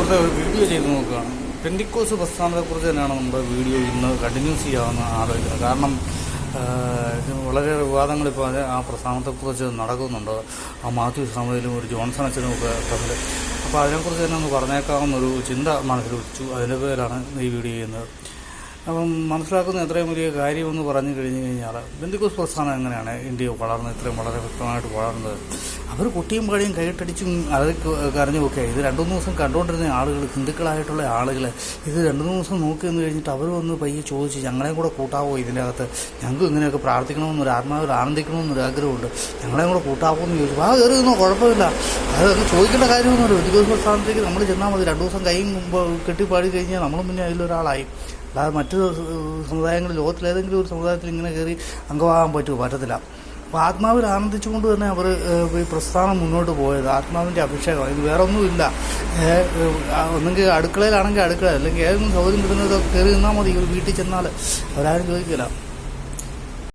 സുഹൃത്തെ ഒരു വീഡിയോ ചെയ്ത് നോക്കുകയാണ്. പെന്തിക്കോസ് പ്രസ്ഥാനത്തെക്കുറിച്ച് തന്നെയാണ് നമ്മുടെ വീഡിയോ ഇന്ന് കണ്ടിന്യൂസ് ചെയ്യാമെന്ന് ആലോചിക്കുന്നത്. കാരണം വളരെ വിവാദങ്ങൾ ഇപ്പോൾ ആ പ്രസ്ഥാനത്തെക്കുറിച്ച് നടക്കുന്നുണ്ട്. ആ മാത്യു സാമുവേലും ഒരു ജോൺസൺ അച്ഛനും ഒക്കെ തമ്മിൽ. അപ്പോൾ അതിനെക്കുറിച്ച് തന്നെ ഒന്ന് പറഞ്ഞേക്കാവുന്നൊരു ചിന്ത മനസ്സിൽ വെച്ചു. അതിൻ്റെ പേരിലാണ് ഈ വീഡിയോ ചെയ്യുന്നത്. അപ്പം മനസ്സിലാക്കുന്ന എത്രയും വലിയ കാര്യമെന്ന് പറഞ്ഞു കഴിഞ്ഞ് കഴിഞ്ഞാൽ പെന്തിക്കോസ് പ്രസ്ഥാനം എങ്ങനെയാണ് ഇന്ത്യ വളർന്നത്, ഇത്രയും വളരെ വ്യക്തമായിട്ട് വളർന്നത്. അവർ കുട്ടിയും പാടിയും കൈയിട്ടടിച്ചും അത് കരഞ്ഞുമൊക്കെ ഇത് 2-3 ദിവസം കണ്ടുകൊണ്ടിരുന്ന ആളുകൾ, ഹിന്ദുക്കളായിട്ടുള്ള ആളുകൾ ഇത് 2-3 ദിവസം നോക്കി എന്ന് കഴിഞ്ഞിട്ട് അവർ വന്ന് പയ്യെ ചോദിച്ച് ഞങ്ങളെയും കൂടെ കൂട്ടാവോ ഇതിൻ്റെ അകത്ത്, ഞങ്ങൾക്ക് ഇങ്ങനെയൊക്കെ പ്രാർത്ഥിക്കണമെന്നൊരു ആത്മാവിൽ ആനന്ദിക്കണമെന്നൊരു ആഗ്രഹമുണ്ട്, ഞങ്ങളെയും കൂടെ കൂട്ടാവോ എന്ന് ചോദിച്ചു. ആ കയറിയൊന്നും കുഴപ്പമില്ല, അതൊക്കെ ചോദിക്കേണ്ട കാര്യമൊന്നുമില്ല. പെന്തിക്കോസ് പ്രസ്ഥാനത്തേക്ക് നമ്മൾ ചെന്നാൽ മതി. 2 ദിവസം കൈയും കെട്ടിപ്പാടി കഴിഞ്ഞാൽ നമ്മളും പിന്നെ അതിലൊരാളായി. അല്ലാതെ മറ്റു സമുദായങ്ങൾ, ലോകത്തിലേതെങ്കിലും ഒരു സമുദായത്തിൽ ഇങ്ങനെ കയറി അംഗമാകാൻ പറ്റത്തില്ല. അപ്പോൾ ആത്മാവിൽ ആനന്ദിച്ചുകൊണ്ട് തന്നെ അവർ ഈ പ്രസ്ഥാനം മുന്നോട്ട് പോയത്. ആത്മാവിൻ്റെ അഭിഷേകം, ഇത് വേറെ ഒന്നുമില്ല. ഒന്നെങ്കിൽ അടുക്കളയിലാണെങ്കിൽ അടുക്കള, അല്ലെങ്കിൽ ഏതെങ്കിലും സൗകര്യം കിട്ടുന്നതൊക്കെ കയറി നിന്നാൽ മതി. ഒരു വീട്ടിൽ ചെന്നാൽ അവരാരും ചോദിക്കില്ല.